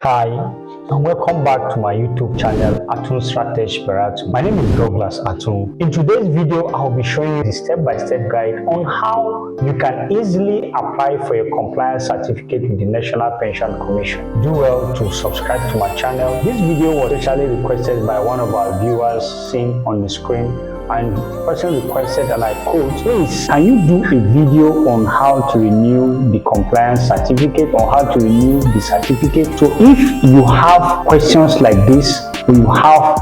Hi, and welcome back to my YouTube channel, ATUNG-STRATEDGE BERATUNG. My name is Douglas Atung. In today's video, I'll be showing you the step-by-step guide on how you can easily apply for your compliance certificate with the National Pension Commission. Do well to subscribe to my channel. This video was specially requested by one of our viewers seen on the screen, and the person requested, and I quote, "Please, can you do a video on how to renew the compliance certificate or how to renew the certificate?" So if you have questions like this, or you have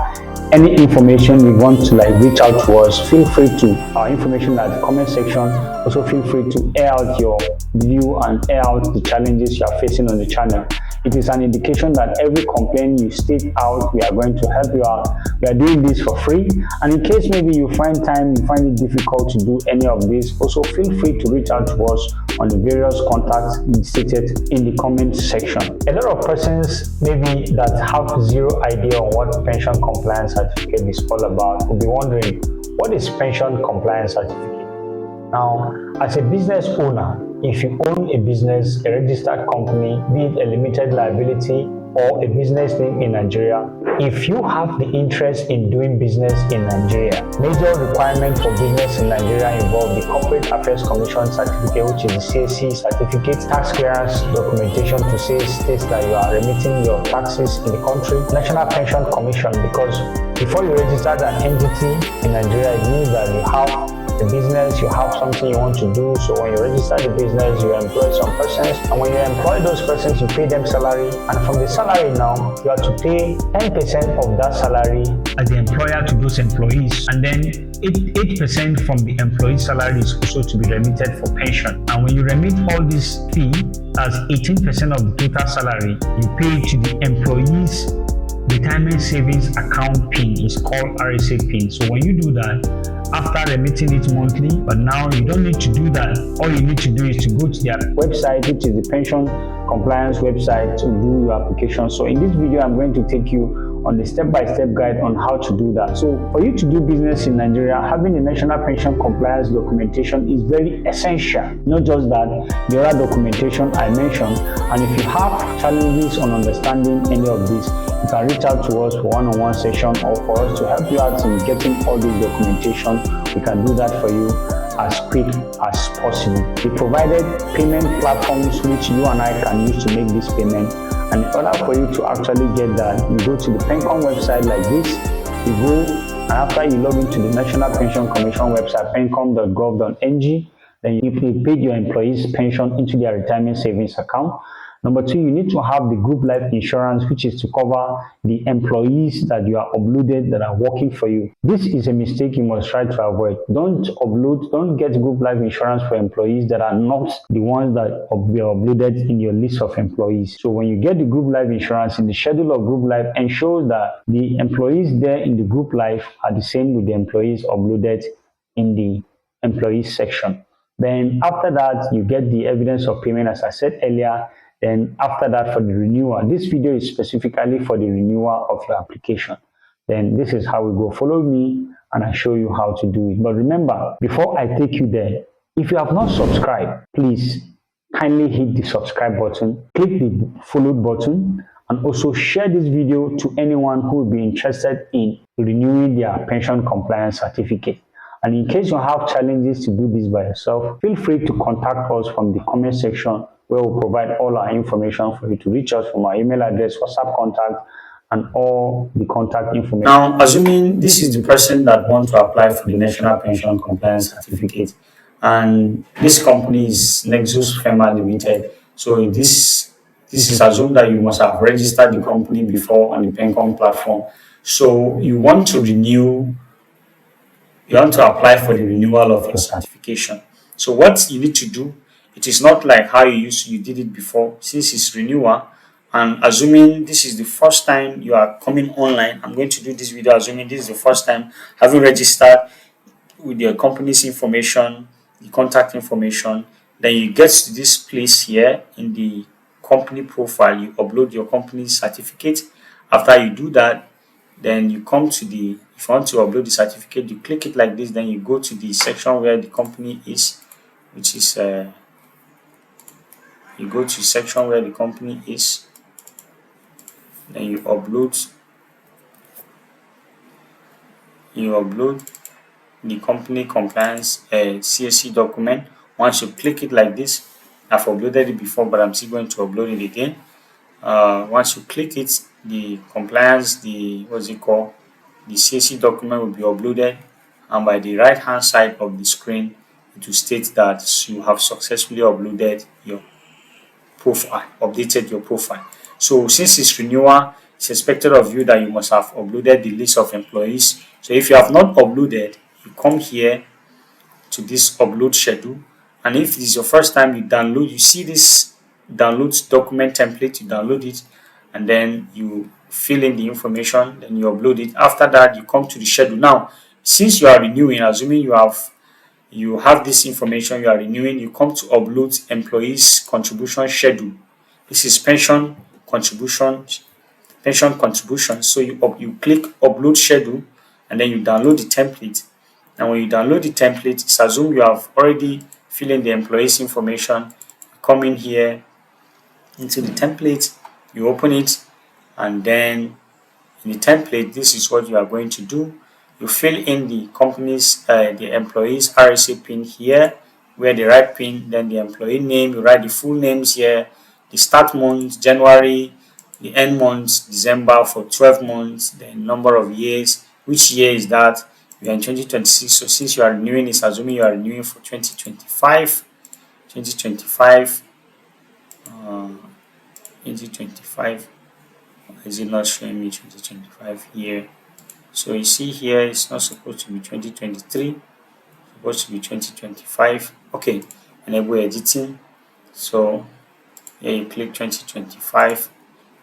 any information you want to reach out to us, feel free to our information at the comment section. Also feel free to air out your view and air out the challenges you are facing on the channel. It is an indication that every complaint you state out, we are going to help you out. We are doing this for free, and in case maybe you find it difficult to do any of this, also feel free to reach out to us on the various contacts stated in the comment section. A lot of persons maybe that have zero idea on what pension compliance certificate is all about will be wondering, what is pension compliance certificate? Now, as a business owner, if you own a business, a registered company, be it a limited liability or a business name in Nigeria, if you have the interest in doing business in Nigeria, major requirements for business in Nigeria involve the Corporate Affairs Commission certificate, which is the CAC certificate, tax clearance documentation to say states that you are remitting your taxes in the country, National Pension Commission, because before you register an entity in Nigeria, it means that you have the business, you have something you want to do. So when you register the business, you employ some persons, and when you employ those persons, you pay them salary, and from the salary now, you have to pay 10% of that salary as the employer to those employees, and then 8% from the employee's salary is also to be remitted for pension. And when you remit all this fee as 18% of the total salary, you pay to the employee's retirement savings account PIN. Is called RSA PIN. So when you do that, after remitting it monthly, but now you don't need to do that. All you need to do is to go to their website, which is the pension compliance website, to do your application. So in this video, I'm going to take you on the step-by-step guide on how to do that. So for you to do business in Nigeria, having the National Pension Compliance documentation is very essential. Not just that, the other documentation I mentioned. And if you have challenges on understanding any of this, you can reach out to us for one-on-one session, or for us to help you out in getting all this documentation. We can do that for you as quick as possible. We provided payment platforms which you and I can use to make this payment. And in order for you to actually get that, you go to the Pencom website like this. You go, and after you log into the National Pension Commission website, pencom.gov.ng, then you pay your employees' pension into their retirement savings account. Number two, you need to have the group life insurance, which is to cover the employees that you are uploaded that are working for you. This is a mistake you must try to avoid. Don't get group life insurance for employees that are not the ones that were uploaded in your list of employees. So when you get the group life insurance, in the schedule of group life, ensure that the employees there in the group life are the same with the employees uploaded in the employees section. Then after that, you get the evidence of payment, as I said earlier. Then after that, for the renewal, this video is specifically for the renewal of your application. Then this is how we go. Follow me and I show you how to do it. But remember, before I take you there, if you have not subscribed, please kindly hit the subscribe button, click the followed button, and also share this video to anyone who will be interested in renewing their pension compliance certificate. And in case you have challenges to do this by yourself, feel free to contact us from the comment section, where we'll provide all our information for you to reach us from our email address, WhatsApp contact, and all the contact information. Now, assuming this is the person that wants to apply for the National Pension Compliance Certificate, and this company is Nexus Pharma Limited. So this is assumed that you must have registered the company before on the Pencom platform. So you want to apply for the renewal of your certification. So what you need to do, it is not like how you did it before. Since it's renewal, and assuming this is the first time you are coming online, I'm going to do this video assuming this is the first time having registered with your company's information, the contact information. Then you get to this place here in the company profile, you upload your company's certificate. After you do that, then you come to if you want to upload the certificate, you click it like this, then you go to the section where the company is, which is you go to section where the company is, then you upload the company compliance CSC document. Once you click it like this, I've uploaded it before, but I'm still going to upload it again. Once you click it, the compliance, the CSC document will be uploaded, and by the right hand side of the screen, it will state that you have successfully uploaded your profile, updated your profile. So since it's renewal, it's expected of you that you must have uploaded the list of employees. So if you have not uploaded, you come here to this upload schedule, and if this is your first time you download, you see this download document template, you download it, and then you fill in the information, then you upload it. After that, you come to the schedule. Now, since you are renewing, assuming you have this information, you are renewing, you come to upload employees contribution schedule. This is pension contribution. So you click upload schedule, and then you download the template. And when you download the template, it's assumed you have already filled in the employees information. You come in here into the template, you open it, and then in the template, this is what you are going to do. You fill in the company's, the employee's RSA pin here, where the right pin, then the employee name, you write the full names here, the start month, January, the end month, December for 12 months, the number of years, which year is that? We are in 2026, so since you are renewing, it's assuming you are renewing for 2025, 2025, 2025. Is it not showing me 2025 here? So you see here, it's not supposed to be 2023, it's supposed to be 2025. Okay, enable editing. So here you click 2025,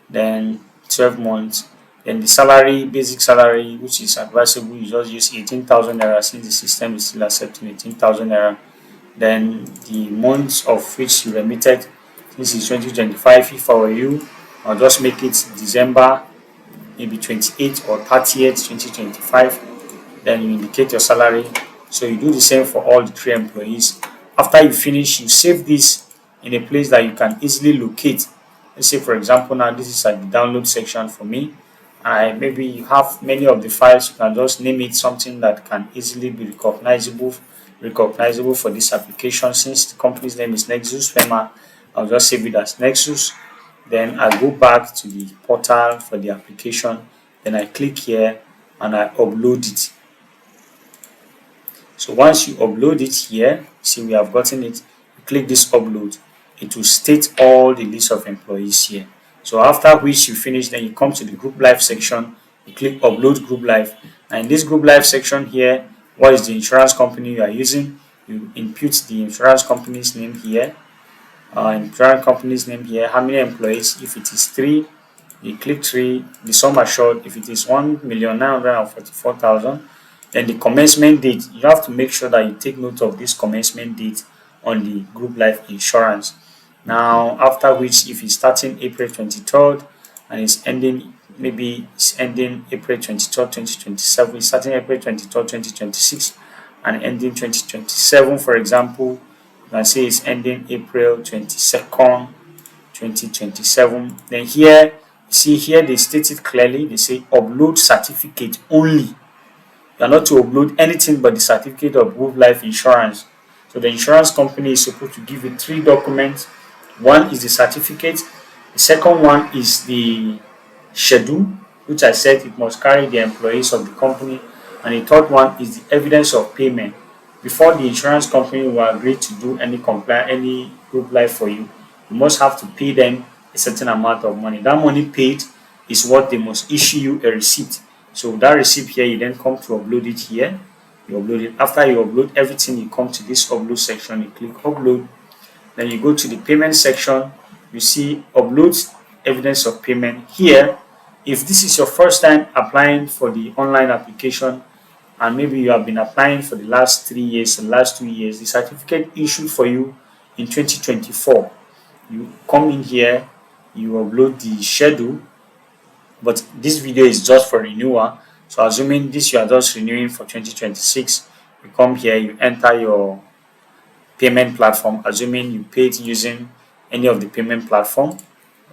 then 12 months, then the salary, basic salary, which is advisable, you just use 18,000 naira since the system is still accepting 18,000 naira. Then the months of which you remitted, this is 2025. If I were you, I'll just make it December, maybe 28th or 30th, 2025. Then you indicate your salary. So you do the same for all the 3 employees. After you finish, you save this in a place that you can easily locate. Let's say, for example, now this is at the download section for me. Maybe you have many of the files, you can just name it something that can easily be recognizable for this application. Since the company's name is Nexus Fema, I'll just save it as Nexus. Then I go back to the portal for the application, then I click here and I upload it. So once you upload it here, see we have gotten it, you click this upload, it will state all the list of employees here. So after which you finish, then you come to the group life section, you click upload group life, and in this group life section here, what is the insurance company you are using? You input the insurance company's name here, insurance company's name here, how many employees. If it is 3, you click 3, the sum assured. If it is 1,944,000, then the commencement date, you have to make sure that you take note of this commencement date on the group life insurance. Now, after which, if it's starting April 23rd and it's ending, maybe it's ending April 23rd, 2027, it's starting April 23rd, 2026 and ending 2027, for example, you can say it's ending April 22nd, 2027. Then here, you see here they state it clearly, they say upload certificate only. You are not to upload anything but the certificate of group life insurance. So the insurance company is supposed to give you 3 documents. One is the certificate, the second one is the schedule, which I said it must carry the employees of the company, and the third one is the evidence of payment. Before the insurance company will agree to do any group life for you, you must have to pay them a certain amount of money. That money paid is what they must issue you a receipt. So that receipt here, you then come to upload it here. You upload it. After you upload everything, you come to this upload section, you click upload. Then you go to the payment section, you see upload evidence of payment. Here, if this is your first time applying for the online application, and maybe you have been applying for the last 3 years, the last 2 years, the certificate issued for you in 2024, you come in here, you upload the schedule, but this video is just for renewal. So assuming this you are just renewing for 2026, you come here, you enter your payment platform, assuming you paid using any of the payment platform.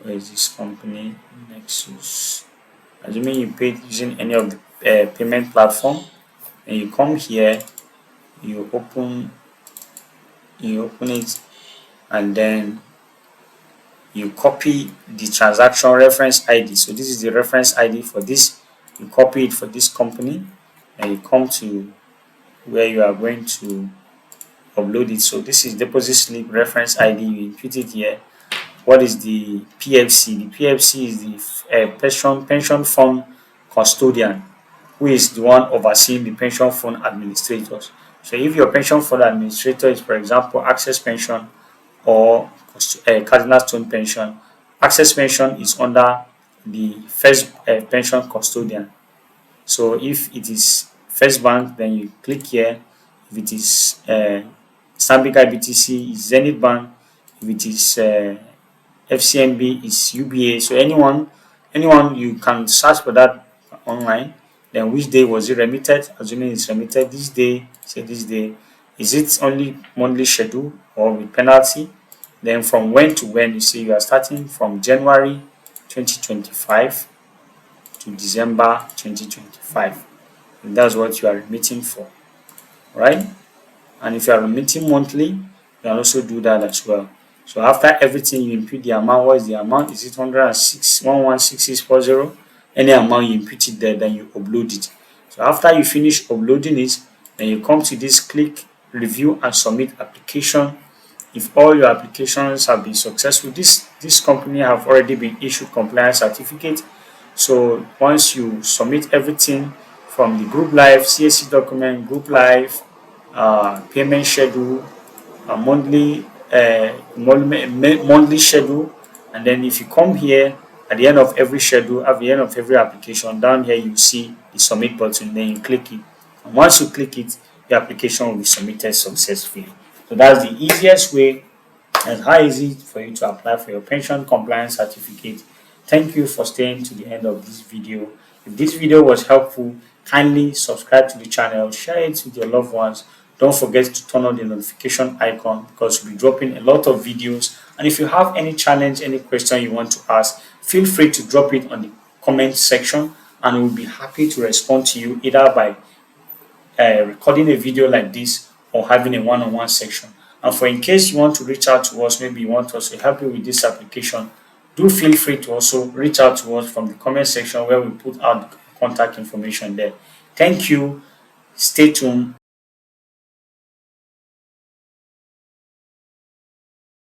Where is this company? Nexus. Assuming you paid using any of the payment platform, and you come here, you open it, and then you copy the transaction reference ID. So this is the reference ID for this. You copy it for this company, and you come to where you are going to upload it. So this is deposit slip reference ID. You input it here. What is the PFC? The PFC is the pension fund custodian, who is the one overseeing the pension fund administrators. So if your pension fund administrator is, for example, Access Pension or Cardinal Stone Pension, Access Pension is under the first pension custodian. So if it is First Bank, then you click here. If it is Stanbic IBTC, is Zenith Bank. If it is FCMB, is UBA. So anyone you can search for that online. Then which day was it remitted? Assuming it's remitted this day, say this day. Is it only monthly schedule or with penalty? Then from when to when, you see you are starting from January 2025 to December 2025. And that's what you are remitting for, right? And if you are remitting monthly, you can also do that as well. So after everything, you input the amount. What is the amount? Is it 106.116640? Any amount you input it there, then you upload it. So after you finish uploading it, then you come to this click review and submit application. If all your applications have been successful, this company have already been issued compliance certificate. So once you submit everything from the group life, CSC document, group life, payment schedule, monthly schedule, and then if you come here at the end of every schedule, at the end of every application, down here you see the submit button, then you click it. And once you click it, the application will be submitted successfully. So that's the easiest way and how easy for you to apply for your pension compliance certificate. Thank you for staying to the end of this video. If this video was helpful, kindly subscribe to the channel, share it with your loved ones. Don't forget to turn on the notification icon because we'll be dropping a lot of videos. And if you have any challenge, any question you want to ask, feel free to drop it on the comment section and we'll be happy to respond to you either by recording a video like this or having a one-on-one section. And for in case you want to reach out to us, maybe you want us to help you with this application, do feel free to also reach out to us from the comment section where we put out the contact information there. Thank you. Stay tuned.